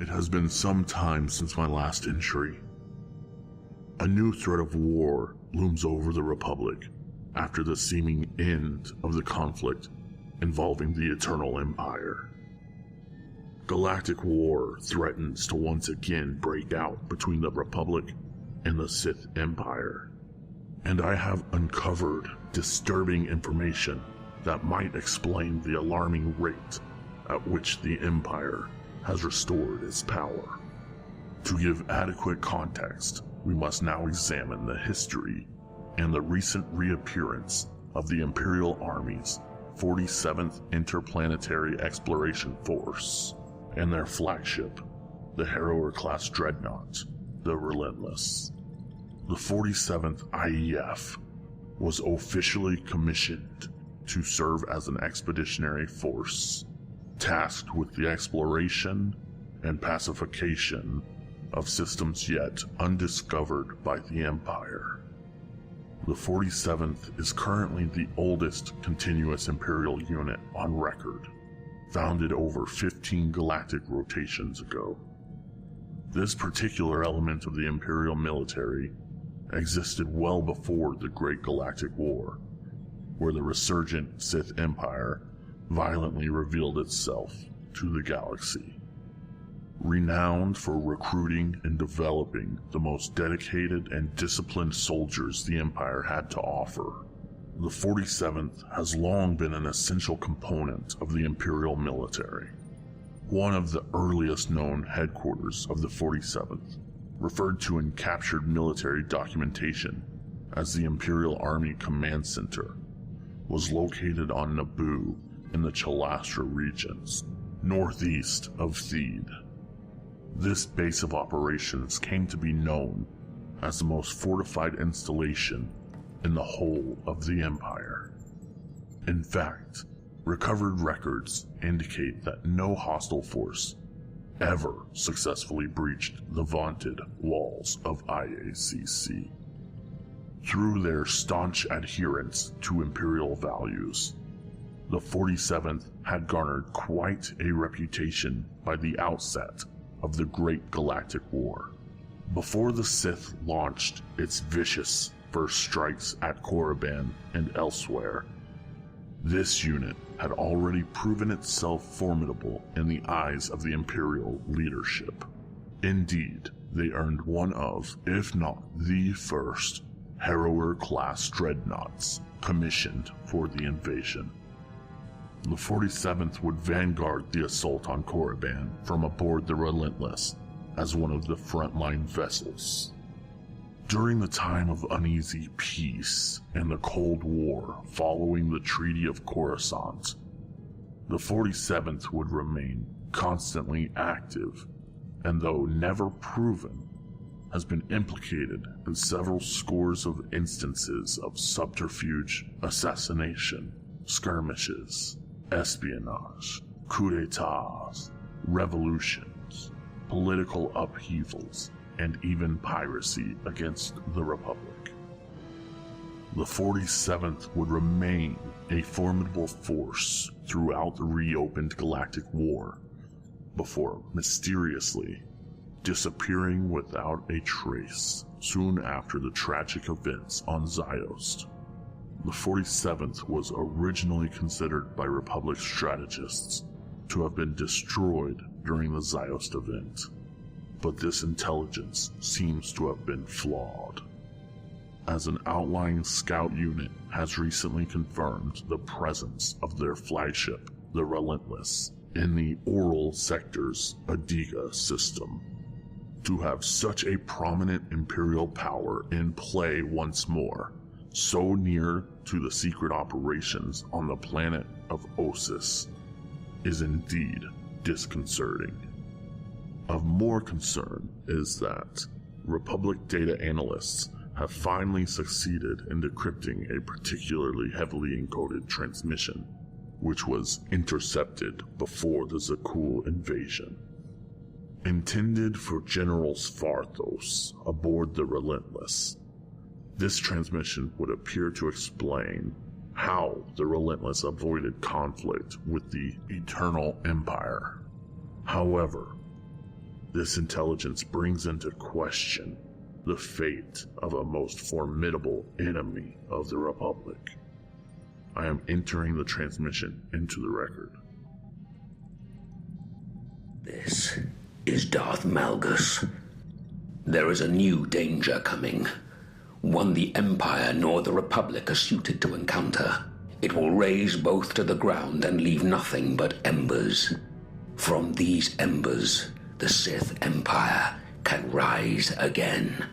It has been some time since my last entry. A new threat of war looms over the Republic after the seeming end of the conflict involving the Eternal Empire. Galactic war threatens to once again break out between the Republic and the Sith Empire, and I have uncovered disturbing information that might explain the alarming rate at which the Empire has restored its power. To give adequate context, we must now examine the history and the recent reappearance of the Imperial Army's 47th Interplanetary Exploration Force and their flagship, the Harrower-class dreadnought, the Relentless. The 47th I.E.F. was officially commissioned to serve as an expeditionary force, tasked with the exploration and pacification of systems yet undiscovered by the Empire. The 47th is currently the oldest continuous Imperial unit on record, founded over 15 galactic rotations ago. This particular element of the Imperial military existed well before the Great Galactic War, where the resurgent Sith Empire violently revealed itself to the galaxy. Renowned for recruiting and developing the most dedicated and disciplined soldiers the Empire had to offer, the 47th has long been an essential component of the Imperial military. One of the earliest known headquarters of the 47th, referred to in captured military documentation as the Imperial Army Command Center, was located on Naboo in the Chalastra regions, northeast of Theed. This base of operations came to be known as the most fortified installation in the whole of the Empire. In fact, recovered records indicate that no hostile force ever successfully breached the vaunted walls of IACC. Through their staunch adherence to Imperial values, the 47th had garnered quite a reputation by the outset of the Great Galactic War. Before the Sith launched its vicious first strikes at Korriban and elsewhere, this unit had already proven itself formidable in the eyes of the Imperial leadership. Indeed, they earned one of, if not the first, Harrower-class dreadnoughts commissioned for the invasion. The 47th would vanguard the assault on Korriban from aboard the Relentless as one of the frontline vessels. During the time of uneasy peace and the Cold War following the Treaty of Coruscant, the 47th would remain constantly active, and though never proven, has been implicated in several scores of instances of subterfuge, assassination, skirmishes, espionage, coups d'etats, revolutions, political upheavals, and even piracy against the Republic. The 47th would remain a formidable force throughout the reopened Galactic War, before mysteriously disappearing without a trace soon after the tragic events on Ziost. The 47th was originally considered by Republic strategists to have been destroyed during the Ziost event, but this intelligence seems to have been flawed, as an outlying scout unit has recently confirmed the presence of their flagship, the Relentless, in the Oral Sector's Adiga system. To have such a prominent Imperial power in play once more, so near to the secret operations on the planet of Osis, is indeed disconcerting. Of more concern is that Republic data analysts have finally succeeded in decrypting a particularly heavily encoded transmission, which was intercepted before the Zakul invasion. Intended for General Svarthos aboard the Relentless, this transmission would appear to explain how the Relentless avoided conflict with the Eternal Empire. However, This intelligence brings into question the fate of a most formidable enemy of the Republic. I am entering the transmission into the record. This is Darth Malgus. There is a new danger coming, one the Empire nor the Republic are suited to encounter. It will raise both to the ground and leave nothing but embers. From these embers, the Sith Empire can rise again.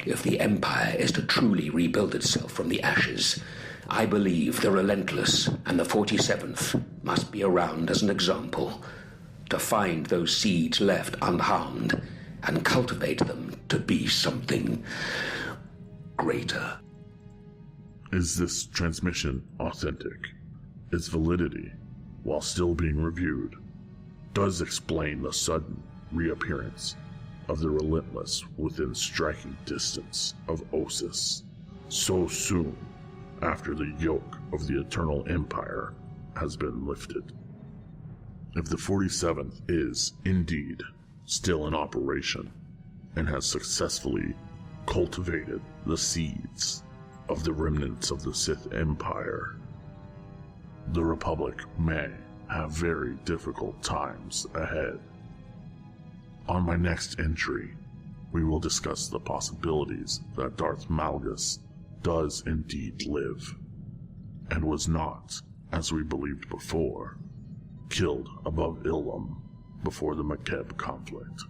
If the Empire is to truly rebuild itself from the ashes, I believe the Relentless and the 47th must be around as an example, to find those seeds left unharmed and cultivate them to be something greater. Is this transmission authentic? Its validity, while still being reviewed, does explain the sudden reappearance of the Relentless within striking distance of Ossus, so soon after the yoke of the Eternal Empire has been lifted. If the 47th is, indeed, still in operation, and has successfully cultivated the seeds of the remnants of the Sith Empire, the Republic may have very difficult times ahead. On my next entry, we will discuss the possibilities that Darth Malgus does indeed live, and was not, as we believed before, killed above Ilum before the Makeb conflict.